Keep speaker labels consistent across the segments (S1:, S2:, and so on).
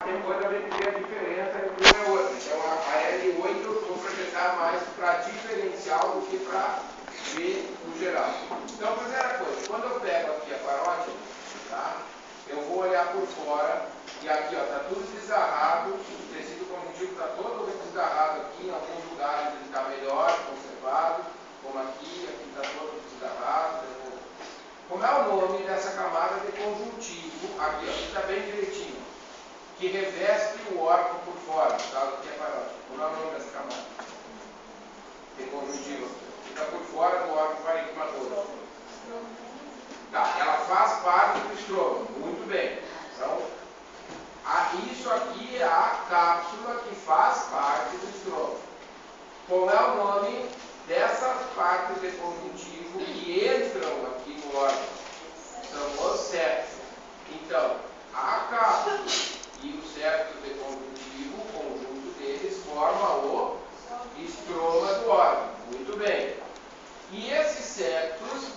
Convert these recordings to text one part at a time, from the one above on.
S1: Depois a gente vê a diferença entre uma e outra. Então a L8 eu vou projetar mais para diferencial do que para V no geral. Então, primeira coisa, quando eu pego aqui a parótida, tá? Eu vou olhar por fora e aqui está tudo desgarrado, o tecido conjuntivo está todo desgarrado aqui, em alguns lugares ele está melhor conservado, como aqui está todo desgarrado. Como é o nome dessa camada de conjuntivo? Aqui está bem direitinho, que reveste o órgão por fora, tá? Aqui é parótida. Como é o nome dessa camada? De conjuntivo. Fica por fora do órgão parenquimatose. Tá, ela faz parte do estroma. Muito bem. Então, isso aqui é a cápsula que faz parte do estroma. Qual é o nome dessas partes de conjuntivo que entram aqui no órgão? São os septos. Então, a cápsula e os septos de conjuntivo, o conjunto deles forma o estroma do órgão. Muito bem. E esses septos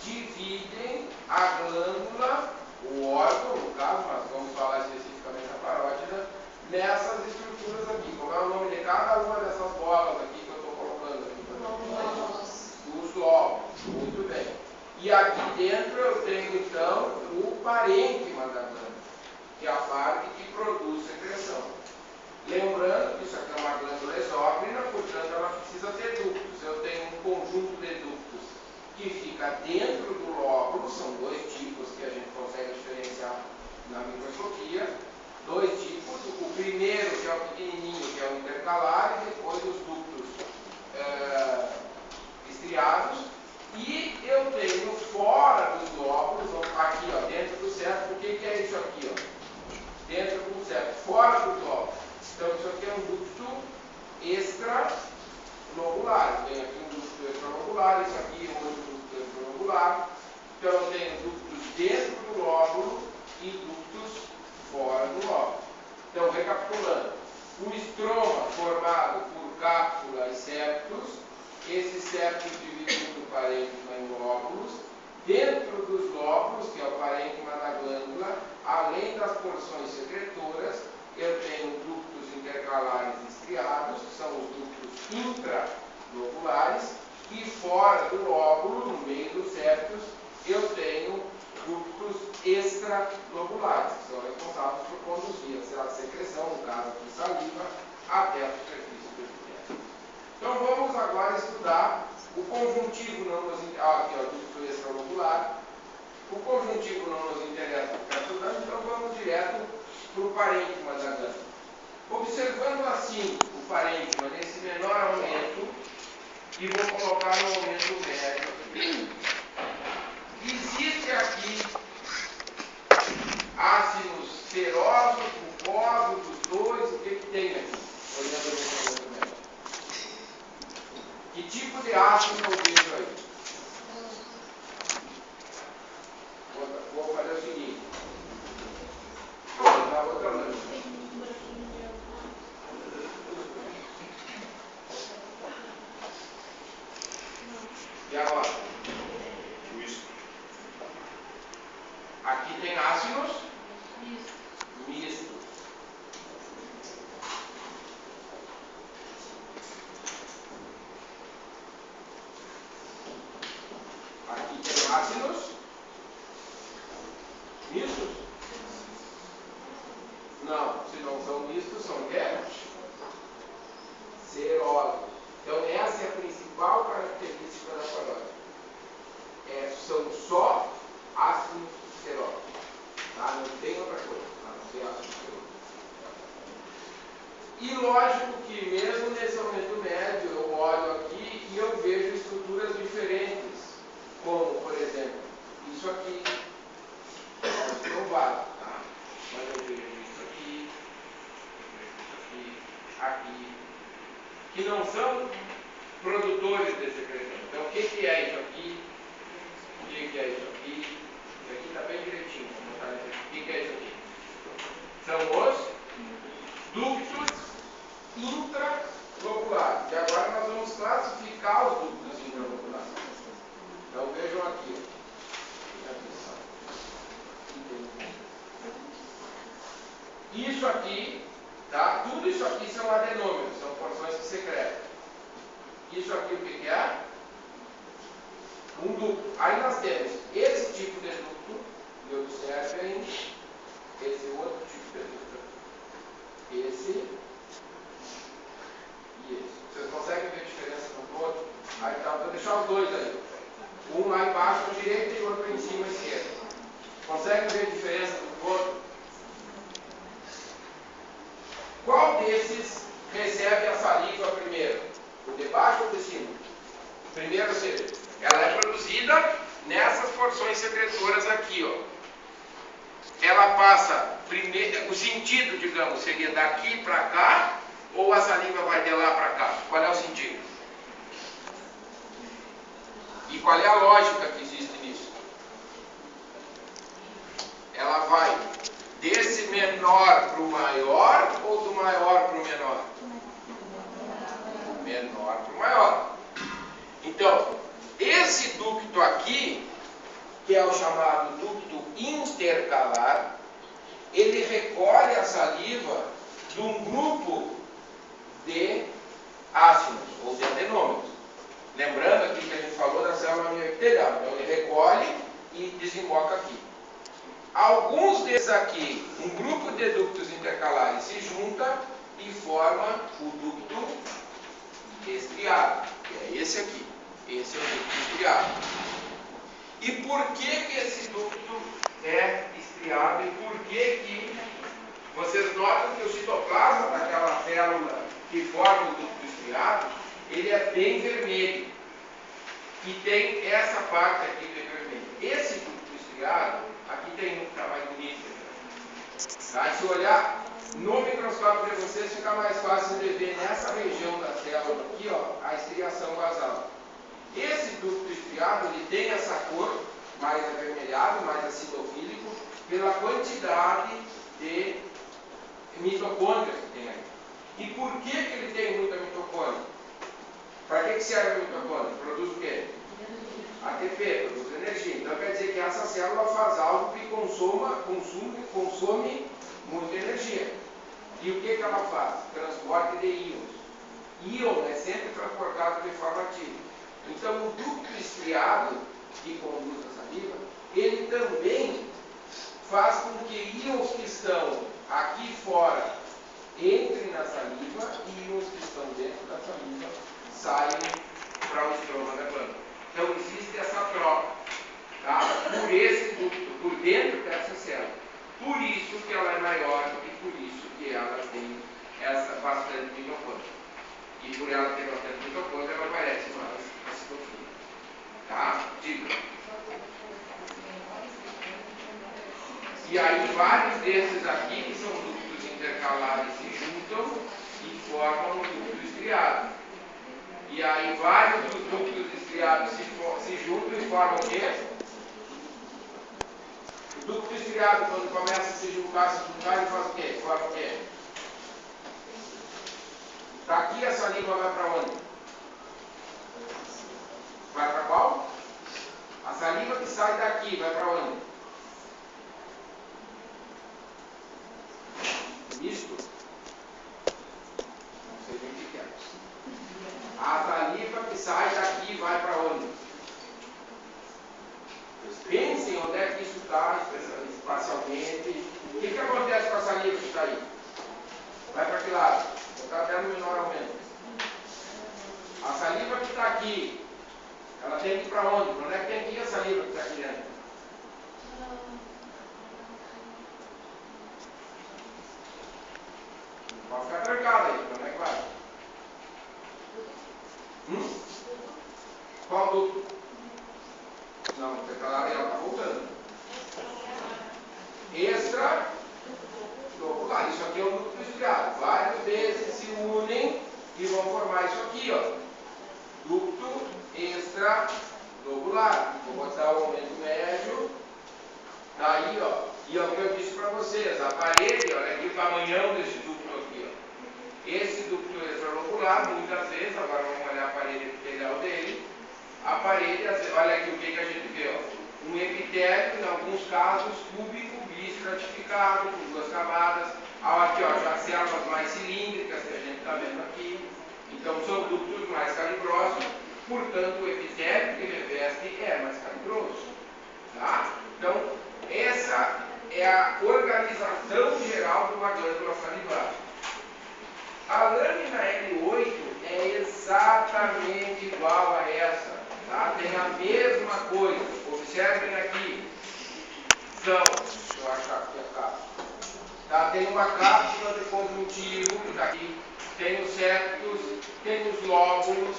S1: dividem a glândula, o órgão, no caso, mas vamos falar especificamente da parótida, nessas estruturas aqui. Como é o nome de cada uma dessas bolas aqui que eu estou colocando aqui? Os lóbulos. Muito bem. E aqui dentro eu tenho então o parênquima da glândula, que é a parte que produz secreção. Lembrando que isso aqui é uma glândula exócrina, portanto ela precisa ter ductos. Eu tenho um conjunto de ductos que fica dentro do lóbulo, são dois tipos que a gente consegue diferenciar na microscopia. Dois tipos, o primeiro que é o pequenininho, que é o intercalar, e depois os ductos estriados. E eu tenho fora dos lóbulos, aqui ó, dentro do septo, o que é isso aqui? Ó? Dentro do septo, fora dos lóbulos. Então isso aqui é um ducto extralobular. Tem aqui um ducto extralobular, isso aqui é um outro ducto extralobular. Então eu tenho ductos dentro do lóbulo e ductos fora do lóbulo. Então, recapitulando, o estroma formado por cápsula e septos, esses septos dividindo o parênquima em lóbulos. Dentro dos lóbulos, que é o parênquima da glândula, além das porções secretoras, eu tenho ductos intercalares estriados, que são os ductos intralobulares, e fora do lóbulo, no meio dos septos, eu tenho ductos extralobulares, que são responsáveis por conduzir a secreção, no caso aqui saliva, até a superfície do epitélio. Então vamos agora estudar o conjuntivo, não nos interessa, aqui é o ducto extralobular. O conjuntivo não nos interessa ficar estudando, então vamos direto para o parênquima da glândula. Observando assim o parênquima nesse menor aumento, e vou colocar no aumento médio aqui. Existe aqui ácidos serosos, mucosos, os dois, o que tem aqui? Olhando nesse aumento médio. Que tipo de ácido eu vejo aí? Vou fazer o seguinte. Vou botar outra lâmina. E agora? Aqui tem ácidos mistos. Aqui tem ácidos mistos? Não, se não são mistos, são o quê? Serosos. Então essa é a principal característica da parótida. São só ácidos serosos. Tá? Não tem outra coisa, a não ser ácido seroso. E lógico que mesmo nesse aumento médio, eu olho aqui e eu vejo estruturas diferentes. Como, por exemplo, isso aqui. Não provar, tá? Mas eu vejo isso aqui, que não são produtores de secreção. Então, o que é isso aqui? O que é isso aqui? Isso aqui está bem direitinho. Vou botar isso aqui. O que é isso aqui? São os ductos intralobulares. E agora nós vamos classificar os ductos intralobulares. Então, vejam aqui. Isso aqui, tá? Tudo isso aqui são adenômeros, são porções que secretam. Isso aqui o que é? Um ducto. Aí nós temos esse tipo de ducto, e observem esse outro tipo de ducto. Esse e esse. Vocês conseguem ver a diferença um do outro? Aí tá, vou deixar os dois aí. Um lá embaixo à direita e o outro em cima à esquerda. Conseguem ver a diferença do outro? Qual desses recebe a saliva primeiro? O de baixo ou o de cima? Primeiro, ou seja, ela é produzida nessas porções secretoras aqui, ó. Ela passa primeiro, o sentido, digamos, seria daqui para cá, ou a saliva vai de lá para cá? Qual é o sentido? E qual é a lógica que existe nisso? Ela vai desse menor para o maior ou do maior para o menor? Menor para o maior. Então, esse ducto aqui, que é o chamado ducto intercalar, ele recolhe a saliva de um grupo de ácidos ou de adenômeros. Lembrando aqui que a gente falou da célula epitelial, então ele recolhe e desemboca aqui. Alguns desses aqui, um grupo de ductos intercalares se junta e forma o ducto estriado, que é esse aqui. Esse é o ducto estriado. E por que esse ducto é estriado e por que vocês notam que o citoplasma daquela célula que forma o ducto estriado, ele é bem vermelho. E tem essa parte aqui que é vermelho. Esse ducto estriado, aqui tem um que está mais bonito. Tá? Se olhar no microscópio de vocês, fica mais fácil de ver nessa região da célula aqui, ó, a estriação basal. Esse ducto estriado, ele tem essa cor mais avermelhado, mais acidofílico, pela quantidade de mitocôndrias que tem aí. E por que ele tem muita mitocôndria? Para que serve a mitocôndria? Produz o quê? ATP, produz energia. Então quer dizer que essa célula faz algo que consome muita energia. E o que ela faz? Transporte de íons. Íon é sempre transportado de forma ativa. Então o ducto estriado, que conduz a saliva, ele também faz com que íons que estão aqui fora entrem na saliva e íons que estão dentro da saliva saiam para o estroma da glândula. Então existe essa troca, tá? Por esse ducto, por dentro dessa célula. Por isso que ela é maior e por isso que ela tem essa bastante mitocôndria. E por ela ter bastante mitocôndria, ela parece mais acidofílica. Tá? Diga. E aí vários desses aqui, que são ductos intercalares, se juntam e formam o ducto estriado. E aí vários dos ductos estriados se juntam e formam o quê? O ducto estriado, quando começa a se juntar, ele faz o quê? Forma o quê? Daqui a saliva vai para onde? Vai para qual? A saliva que sai daqui vai para onde? Misto? Não sei bem o que é. A saliva que sai daqui vai para onde? Vocês pensem onde é que isso está espacialmente. O que acontece com a saliva que está aí? Vai para que lado? Vou botar até no menor aumento. A saliva que está aqui, ela tem que ir para onde? Para onde é que tem que ir a saliva que está aqui dentro? Pode ficar trancada aí, para onde é que vai? Qual ducto? Não, o intercalar ela está voltando. Extra lobular. Isso aqui é um ducto estriado. Vários desses se unem e vão formar isso aqui, ó. Ducto extra lobular. Vou botar o aumento médio. Daí, ó. E é o que eu disse para vocês. A parede, olha aqui o tamanhão desse ducto aqui, ó. Esse ducto extralobular, muitas vezes, agora vamos olhar a parede epitelial dele. A parede, olha aqui o que a gente vê, ó. Um epitélio, em alguns casos, cúbico, bistratificado, com duas camadas. aqui. Então são ductos mais calibrosos, portanto o epitélio que reveste é mais calibroso. Tá? Então, essa é a organização geral de uma glândula salivar. A lâmina L8 é exatamente igual a essa. Tá? Tem a mesma coisa. Observem aqui. Deixa eu achar aqui a cápsula. Tá? Tem uma cápsula de conjuntivo, tá aqui. Tem os septos, tem os lóbulos.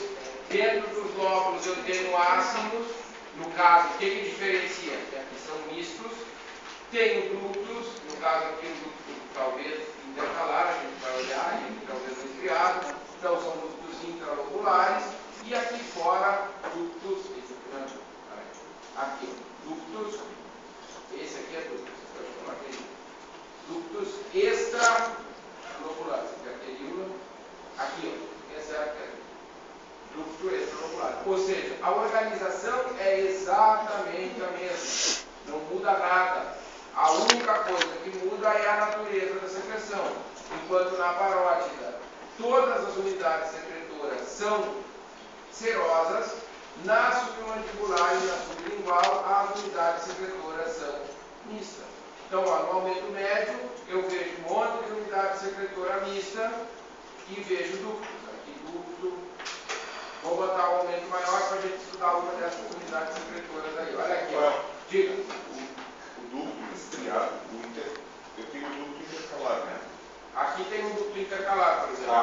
S1: Dentro dos lóbulos eu tenho ácidos. No caso, o que diferencia? Que aqui são mistos. Tenho ductos, no caso aqui um ducto talvez intercalar, a gente vai olhar, e talvez um estriado. Então são ductos intralobulares. E aqui fora, ductos, aqui, ductos, esse aqui é ducto, ductos extralobulares, aqui é arteríola, aqui, ó, essa é a artéria, ducto extralobular. Ou seja, a organização é exatamente a mesma, não muda nada. A única coisa que muda é a natureza da secreção. Enquanto na parótida todas as unidades secretoras são serosas, na submandibular e na sublingual as unidades secretoras são mistas. Então, ó, no aumento médio, eu vejo um monte de unidade secretora mista e vejo ductos. Aqui, ducto. Vou botar um aumento maior para a gente estudar uma dessas unidades secretoras aí. Olha aqui, ó. Diga.
S2: O ducto estriado, eu tenho um ducto intercalar, né?
S1: Aqui tem um ducto intercalar, por exemplo.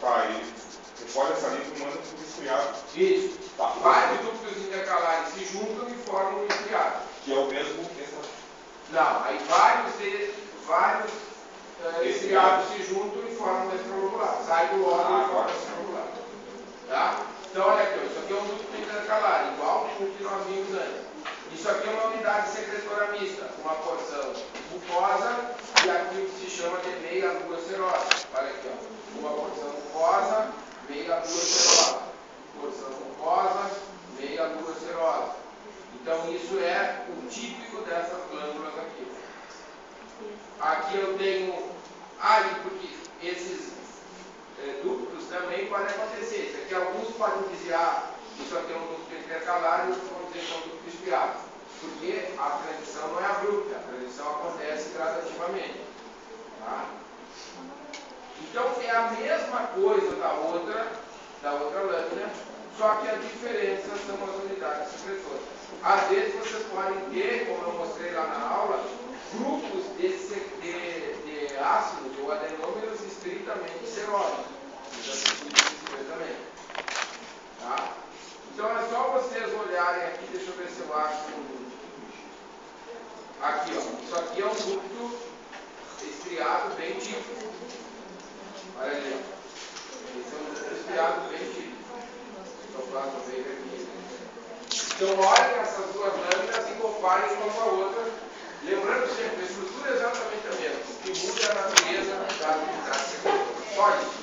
S2: Aí você pode essa linha manda para o estriado.
S1: Isso. Tá. Vários ductos intercalares se juntam e formam um estriado.
S2: Que é o mesmo que essa.
S1: Não, aí vários estriados se juntam e formam um extralobular. Sai do órgão e forma um extralobular. Tá? Então, olha aqui, isso aqui é um ducto intercalar, igual o que nós vimos antes. Isso aqui é uma unidade secretora mista, com uma porção mucosa e aqui o que se chama de meia-lua serosa. Olha aqui, ó. Uma porção mucosa, meia-lua serosa. Porção mucosa, meia-lua serosa. Então, isso é o típico dessas glândulas aqui. Aqui eu tenho... porque esses ductos também podem acontecer. Isso aqui, alguns podem dizer, isso aqui é um ducto intercalar e outros vão dizer que é um ducto estriado. Porque a transição não é abrupta, a transição acontece gradativamente. Tá? Então, é a mesma coisa da outra lâmina, só que a diferença são as unidades secretoras. Às vezes vocês podem ter, como eu mostrei lá na aula, grupos de ácidos ou adenômeros estritamente serosos. Tá? Então é só vocês olharem aqui, deixa eu ver se eu acho. Aqui, ó. Isso aqui é um ducto estriado bem típico. Olha ali, ó. Esse é um ducto estriado bem típico. Então olhem essas duas lâminas e comparem uma com a outra. Lembrando sempre, a estrutura é exatamente a mesma. O que muda é a natureza da unidade secretora. Só isso.